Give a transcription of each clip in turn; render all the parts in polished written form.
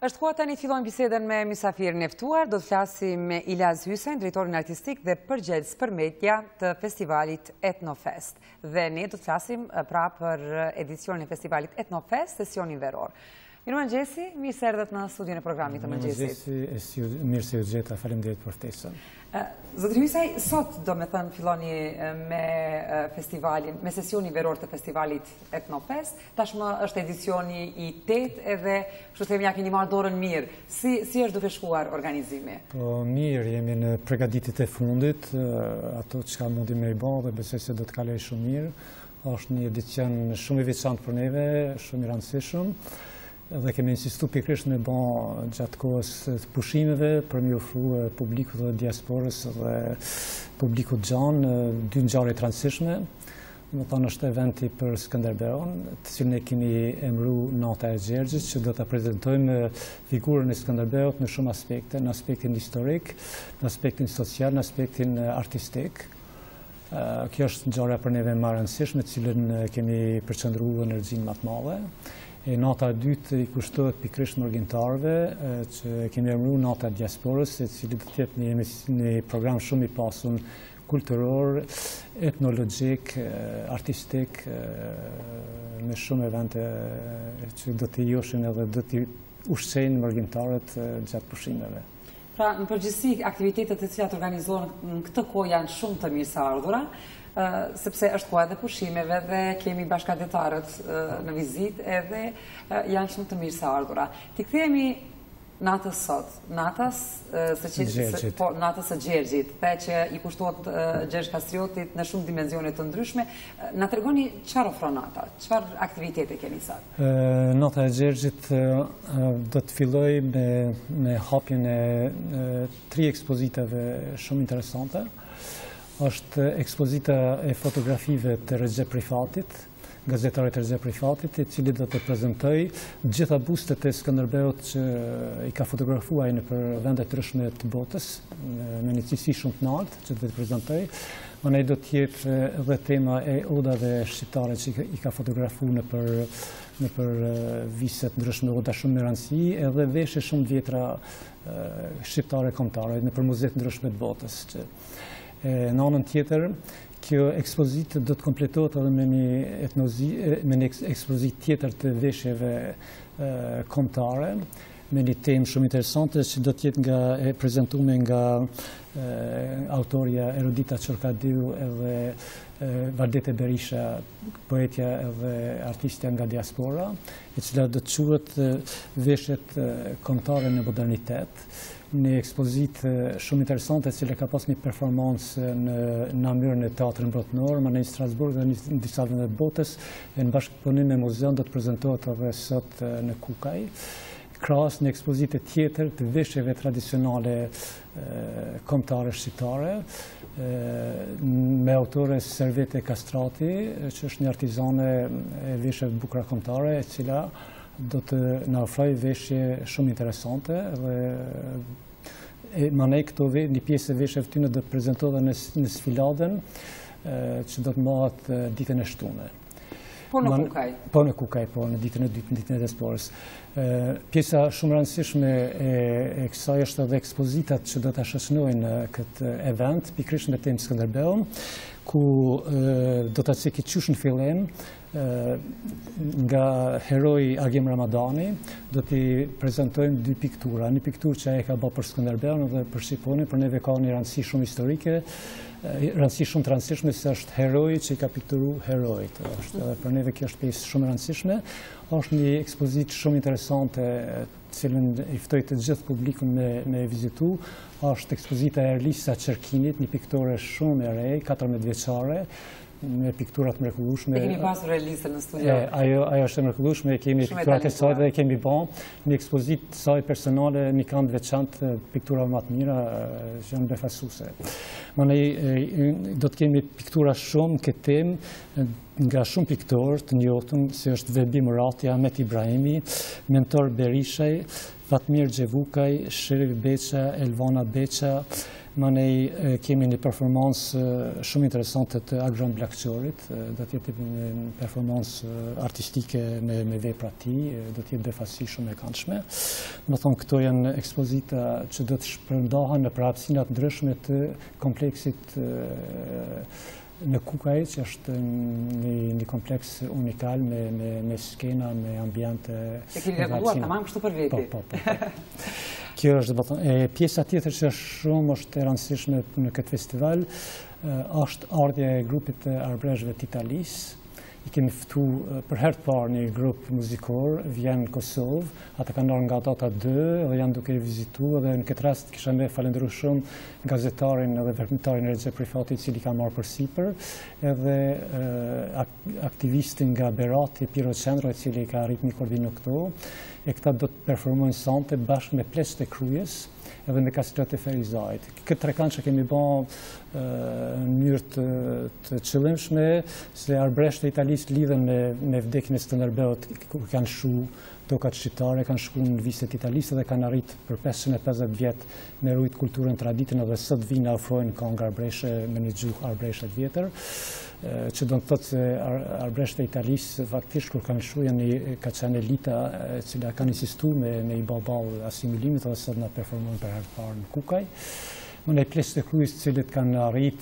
Është koha tani të fillojmë bisedën me mysafirin e ftuar. Do të flasim me Ilaz Hysen, drejtorin artistik dhe përgjegjës për media të festivalit Etnofest. Dhe ne do të flasim pra për edicionin e festivalit Etnofest, sesionin veror. Mirëmëngjesi, mirë se erdhët në studion e programit të mëngjesit. Mirë se ju gjeta, faleminderit për ftesën. Zotri Hysaj, sot do me thënë filloni me festivalin, me sesionin veror të festivalit Etnofest. Tashmë është edicioni i 8 edhe kështu themi ja keni marrë dorën mirë. Si është duke shkuar organizimi? Po mirë, jemi në përgatitit e fundit, ato çka mundi me i bë dhe besoj se do të kaloj shumë mirë. Është një edicion shumë i veçantë për neve, shumë i rëndësishëm. Dhe kemi insistu pikërisht me bë gjatë kohës të pushimeve për me ofru publikut dhe diasporës dhe publikut gjanë dy ngjarje të rëndësishme. Do të thonë është eventi për Skënderbeun, të cilin e kemi emëruar Nata e Gjergjit, që do ta prezantojmë figurën e Skënderbeut në shumë aspekte, në aspektin historik, në aspektin social, në aspektin artistik. Kjo është ngjarja për neve më e rëndësishme, të cilën kemi përqendruar energjinë më të madhe. Nata e dytë i kushtohet pikërisht morgjintarëve, që kemi emëruar Nata e Diasporës, e cili do të jetë një program shumë i pasur kulturor, etnologjik, artistik, me shumë evente që do të joshin edhe do të ushqejnë morgjintarët gjatë pushimeve. Pra, në përgjithësi, aktivitetet e cilat organizohen në këtë kohë janë shumë të mirëseardhura, sepse është koha edhe pushimeve dhe kemi bashkëdhetarët në vizitë edhe janë shumë të mirëseardhura. Ti kthehemi natës sot, natës së Gjergjit, dhe që i kushtohet Gjergj Kastriotit në shumë dimensione të ndryshme. Na tregoni çfarë ofron nata, çfarë aktivitete keni sot? Nata e Gjergjit do të filloj me hapjen e 3 ekspozitave shumë interesante. Është ekspozita e fotografive të Recep Rifatit, gazetarit Recep Rifatit, i cili do të prezantoj gjitha bustet e Skënderbeut që i ka fotografuar në për vende të ndryshme të botës, me një cilësi shumë të lartë që do të prezantoj. Ai do të jetë edhe tema e odave shqiptare që i ka fotografuar në për viset ndryshme, oda shumë me rëndësi, edhe veshje shumë vjetra shqiptare kombëtare në për muzeet ndryshme të botës. Në anën tjetër, kjo ekspozitë do të kompletohet edhe me një ekspozitë tjetër të veshjeve kombëtare, me një temë shumë interesante që do të jetë e prezantuar nga autorja Erudita Çorkadiu edhe Vardete Berisha, poetja edhe artistja nga diaspora, e cila do të quhet Veshjet kombëtare në modernitet. Një ekspozitë shumë interesante, e cila ka pas një performancë në Namyrën e Teatrit Mbretëror, në Strasburg dhe në disa vende të botës, në bashkëpunim me muzeun do të prezantohet edhe sot në Kukaj. Krahas një ekspozitë tjetër të veshjeve tradicionale kombëtare shqiptare, me autore Servete Kastrati, që është një artizane e veshjeve bukura kombëtare, e cila do të na ofrojë veshje shumë interesante dhe manej këto një pjesë e veshjeve tyne do të prezantohet në sfiladën që do të mbahet ditën e shtunë. Po në Kukaj? Po në Kukaj, po në ditën e dytë, në ditën e diasporës. Pjesa shumë rëndësishme e kësaj është edhe ekspozitat që do të shoqënojnë këtë event, pikërisht me temë Skënderbeun, ku do të cekë qysh në fillim nga heroi Agim Ramadani, do t'i prezantojmë 2 piktura. Një pikturë që ai ka bërë për Skënderbeun dhe për Shqiponin, për neve ka një rëndësi shumë historike, rëndësi shumë të rëndësishme se është heroi që i ka pikturuar heroit. Edhe për neve kjo është pjesë shumë e rëndësishme. Është një ekspozitë shumë interesante, cilën i ftoj të gjithë publikun me vizitu. Është ekspozita e Erlisa Çerkinit, një piktore shumë e re, 14 vjeçare, me pikturat mrekullueshme. E kemi pasur Erlisën në studio. Ajo është e mrekullueshme, kemi pikturat e saj dhe kemi bën një ekspozitë saj personale, një kënd veçantë, piktura më të mira që janë befasuese. Do të kemi piktura shumë këtë temë nga shumë piktorë të njohur, si është Vebi Murati, Ahmet Ibrahimi, Mentor Berishaj, Fatmir Xhevukaj, Sherif Beça, Elvana Beça, Manej kemi një performancë shumë interesante të Agron Blackçorit, do të jetë një performancë artistike me vepra të tij, do të jetë befasi shumë e këndshme. Do thonë këto janë ekspozita që do të shpërndahen në hapësina të ndryshme të kompleksit në Kukaj, që është një kompleks unikal me skena, me ambiente. E keni reguluar tamam kështu për veti. Po. Kjo është pjesa tjetër që është e rëndësishme në këtë festival, është ardhja e grupit të arbreshëve të Italisë. I kemi ftu për herë të parë një grup muzikor, vjen Kosovë, ata kanë ardhur nga data 2 dhe janë duke vizituar, dhe në këtë rast kisha me falendëruar shumë gazetarin dhe veprimtarin Recep Rifati, i cili ka marrë përsipër, edhe aktivistin nga Berati, Pirocentro, i cili ka arrit një koordinu këto, e këta do të performojnë sante bashkë me Pleqët e Kryes edhe me Kastrat e Ferizajt. Këtë trekan që kemi bërë në mënyrë të qëllimshme, se arbreshët e Italisë lidhen me vdekjen e Skënderbeut, kur kanë shku tokat shqiptare, kanë shku në viset italisë dhe kanë arrit për 550 vjet me rujt kulturën, traditën, edhe sot vinë ofrojnë këngë arbreshe me një gjuhë arbreshe të vjetër, që do të thotë se arbreshët e Italisë faktikisht kur kanë shku ka qenë elita e cila kanë insistuar me i ballë asimilimit, dhe sot na performojnë për herë të parë në Kukaj. Në Pleqët e Kryes, të cilët kanë arrit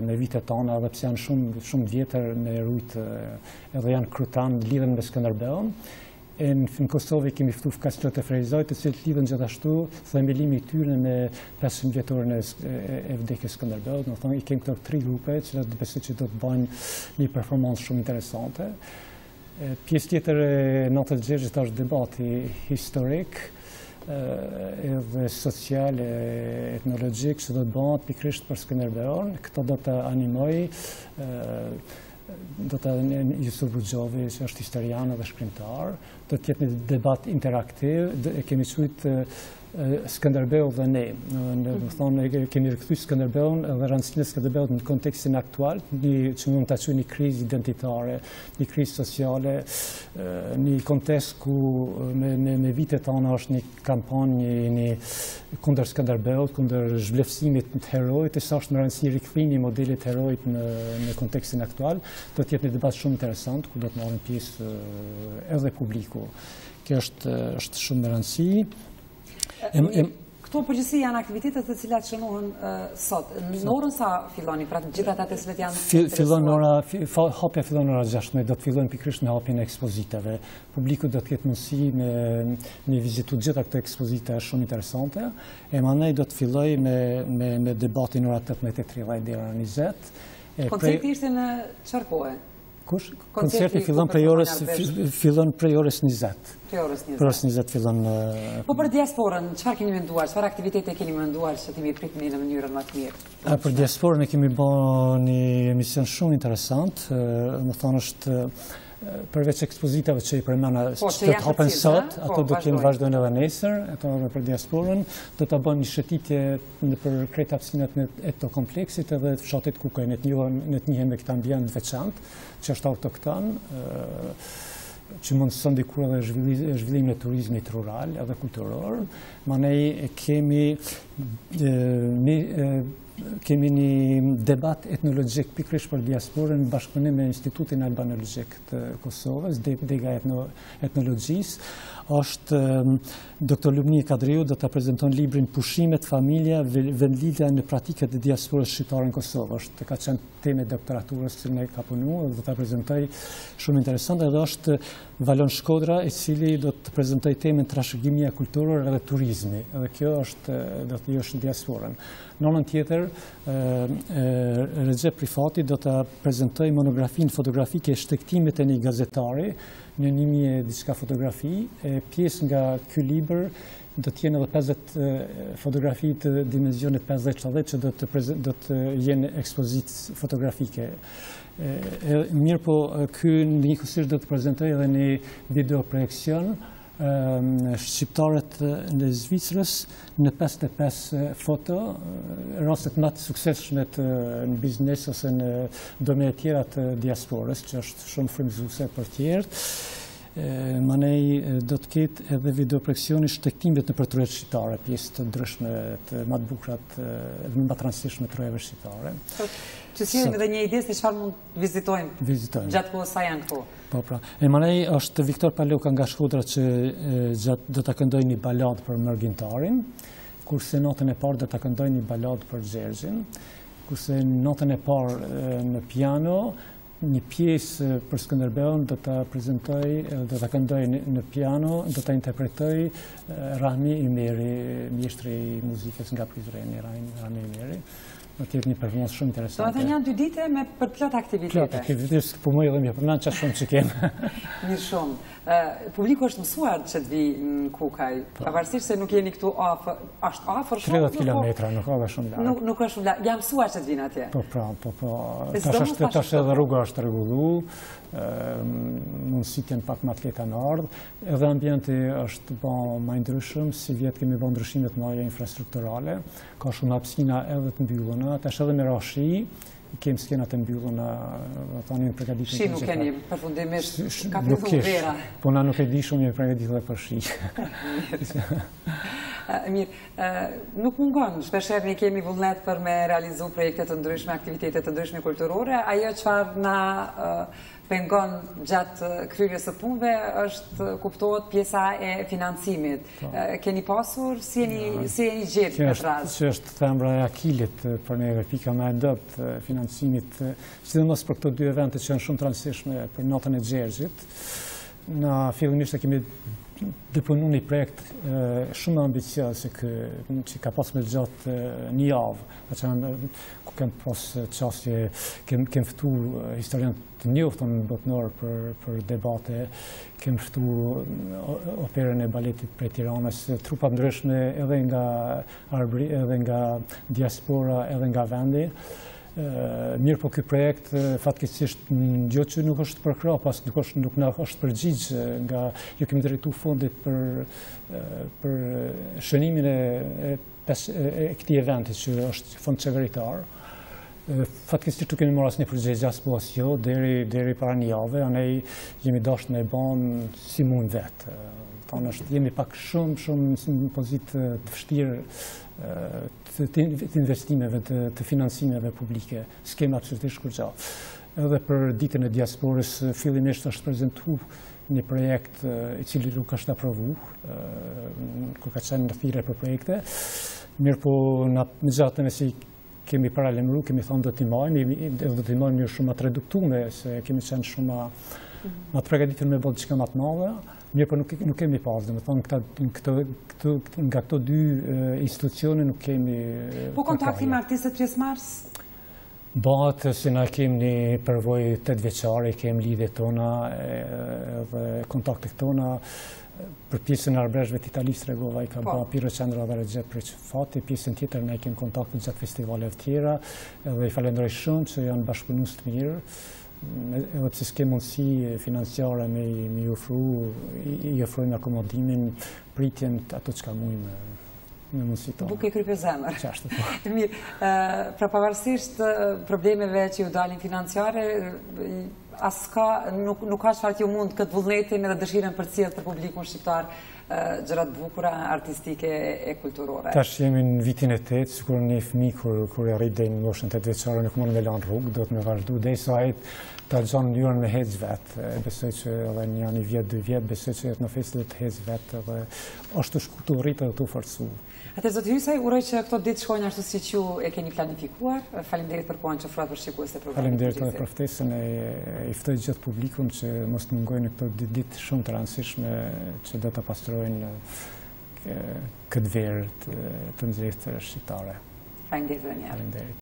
në vitet tona, edhe pse janë shumë vjetër me rujt edhe janë krytan, lidhen me Skënderbeun. Në Kosovë kemi ftuar Kastrat e Ferizajt, të cilët lidhen gjithashtu themelimi i tyre me 500 vjetorin e vdekjes së Skënderbeut. Do thonë, i kemi këto 3 grupe, që besoj që do të bëjnë një performancë shumë interesante. Pjesë tjetër e 96 është debati historik edhe social, etnologjik, që do të bëhet pikërisht për Skënderbeun. Këto do të animoj do të Jusuf Buxhovi, që është historian dhe shkrimtar, do të jetë një debat interaktiv, kemi quajtur Skënderbeu dhe ne. Do të thonë, kemi rikthyr Skënderbeun dhe rëndësinë e Skënderbeut në kontekstin aktual, që mund ta quajmë një krizë identitare, një krizë sociale, një kontekst ku me vitet tona është një kampanjë kundër Skënderbeut, kundër zhvlerësimit të herojit, e sa është në rëndësi rikthimi i modelit herojit në kontekstin aktual. Do të jetë një debat shumë interesant, ku do të marrin pjesë edhe publiku. Kjo është shumë e rëndësishme. Këto përgjithësi janë aktivitetet të cilat shënohen sot. Në orën sa filloni, pra të gjitha ata të cilët janë hapja fillon ora 16, do të fillojmë pikërisht në hapjen e ekspozitave. Publiku do të ketë mundësi me vizitu gjitha këto ekspozita shumë interesante. E mandej do të filloj me debatin ora 18:30 deri në 20. Koncerti ishte në çfarë kohe? Koncerti fillon prej orës 20. Prej orës 20 fillon. Po për diasporën, çfarë keni menduar? Çfarë aktivitete keni menduar që t'i pritni në mënyrën më të mirë? Për diasporën e kemi bërë një emision shumë interesant, më thonë është përveç ekspozitave që i përmena që do të hapen sot, ato do të vazhdojnë edhe nesër, ato për diasporën, do të bëjmë një shëtitje për krejt hapësinat e të kompleksit edhe të fshatit Kukaj, në të njihem me këtë ambient veçantë, që është autokton, që mund të ndikur edhe zhvillimin e turizmit rural edhe kulturor. Manej kemi një debat etnologjik pikërisht për diasporën në bashkëpunim me Institutin Albanologjik të Kosovës, Dega Etnologjisë. Është Dr. Lubni Kadriu do të prezanton librin Pushimet, familja, vendlidhja në pratikat e diasporës shqiptare në Kosovë. Ka qenë temë e doktoraturës që ne ka punuar dhe do të prezantoj shumë interesante, edhe është Valon Shkodra, i cili do të prezantoj temën trashëgimia kulturore dhe turizmi. Edhe kjo do të jesh në diasporën. Në anën tjetër, Recep Rifati do të prezantoj monografinë fotografike e shtektimit e një gazetari në 1000 diçka fotografi. Pjesë nga ky libër do të jenë edhe 50 fotografi të dimensionit 50x10 që do të jenë ekspozitë fotografike. Mirë po, ky njëkohësisht do të prezantoj edhe një video projekcion shqiptarët në Zvicrës në 55 foto, rastet më të suksesshme në biznes ose në domene tjera të diasporës, që është shumë frymëzuese për tjerët. Manej do të ketë edhe videoprojekcioni shtektimit në përtruet shqiptare, pjesë të ndryshme, të më të bukurat edhe më të rëndësishme të rojeve shqiptare. Që sillim edhe një ide se çfarë mund të vizitojmë gjatë kohës sa janë këtu. Po pra. E manej është Viktor Paloka nga Shkodra që do ta këndojë një baladë për Mërgjintarin, kurse natën e parë do ta këndojë një baladë për Xherxhin, kurse natën e parë në piano një pjesë për Skënderbeun do ta prezantoj, do ta këndoj në piano, do ta interpretoj Rahmi Ymeri, mjeshtri i muzikës nga Prizreni, Rahmi Ymeri. Do të jetë një performancë shumë interesante. Do të thënë janë 2 dite me për plot aktivitete. Plot aktivitete, po më edhe mirë, për na çfarë shumë që kemë. Mirë shumë. Publiku është mësuar që të vi në Kukaj, pavarësisht se nuk jeni këtu afër, është afër shumë. 30 kilometra, nuk ka shumë larg. Nuk është shumë larg. Jam mësuar që të vinë atje. Po. Tash edhe rruga është rregulluar, mundësit janë pak më të lehta në ardhmë, edhe ambienti është bërë më i ndryshëm, si vjet kemi bërë ndryshime të mëdha infrastrukturale, ka shumë hapësina edhe të mbyllura, tash edhe me rashi, kemi skenat e mbyllura, tani në përgatitje. Shi nuk keni përfundimisht ka filluar vera. Po na nuk e di shumë, jemi përgatitur për shi. Mirë, nuk mungon, shpesher ne kemi vullnet për me realizu projekte të ndryshme, aktivitete të ndryshme kulturore, ajo çfarë na pengon gjatë kryerjes së punëve është kuptohet pjesa e financimit. Keni pasur, si jeni gjetur në rast? Që është thembra e akilit për neve, pika më e dobët financimit, sidomos për këto 2 evente që janë shumë të rëndësishme për natën e Xherxhit. Na fillimisht e kemi deponu një projekt shumë ambicios që ka pas me gjatë një javë, ku kem pas qasje, kem ftu historian të njoftën botnor për debate, kem ftu operën e baletit prej Tiranës, trupa ndryshme edhe nga Arbri, edhe nga diaspora, edhe nga vendi. Mirë po ky projekt fatkeqësisht gjë që nuk është përkrah, pas nuk na është përgjigj nga ju kemi drejtuar fondit për shënimin e këtij eventi që është fond qeveritar. Fatkeqësisht nuk kemi marrë asnjë përgjigje as po as jo deri para një jave, andaj jemi dashur me bën si mund vet. Jemi pak shumë në pozitë të vështirë të investimeve, të financimeve publike. S'kemi absolutisht kur gjë. Edhe për ditën e diasporës, fillimisht është prezantuar një projekt i cili nuk është aprovuar, kur ka qenë në thirrje për projekte. Mirë po, në gjatë me si kemi paralajmëruar, kemi thonë do t'i marrim një shumë të reduktume, se kemi qenë shumë më të përgatitur me bërë diçka më të madhe. Mirë, po nuk kemi pas, nga këto 2 institucione nuk kemi... Po kontakti me artistët pjesëmarrës? Bëhet se na kemi një përvojë 8 vjeçare, kemi lidhjet tona edhe kontaktet tona. Për pjesën e arbrezhve të Italisë tregova, i ka bërë Piro Qendra dhe Recep Fati, pjesën tjetër ne kemi kontakte gjatë festivaleve të tjera, edhe i falenderoj shumë që janë bashkëpunues të mirë. Edhe pse s'ke mundësi financiare me i ofrojmë akomodimin, pritjen ato çka mundim me mundësi tonë. Duke i krypë zemër. Qashtë, po. Mirë, pra pavarësisht problemeve që ju dalin financiare, nuk ka çfarë ju mund këtë vullnetin edhe dëshirën për cilë të publikun shqiptar gjërat bukura, artistike e kulturore. Tash jemi në vitin e 8, sikur një fëmijë kur arrit deri në moshën 8 vjeçare nuk mund me lanë rrugë, do të me vazhdu derisa ai ta gjon mënyrën me hec vet. Besoj që edhe një anë vjet, 2 vjet, besoj që në festë do të hec vet edhe është të shkurtu rrit edhe të forcu. Atë zot Hysaj, uroj që këto ditë shkojnë ashtu siç ju e keni planifikuar. Faleminderit për kohën që ofruat për shikuesit e programit. Faleminderit për ftesën e ftoj gjithë publikun që mos të mungojnë këto ditë shumë të rëndësishme që do të pastrojnë këtë verë të nxehtë shqiptare. Faleminderit edhe një herë.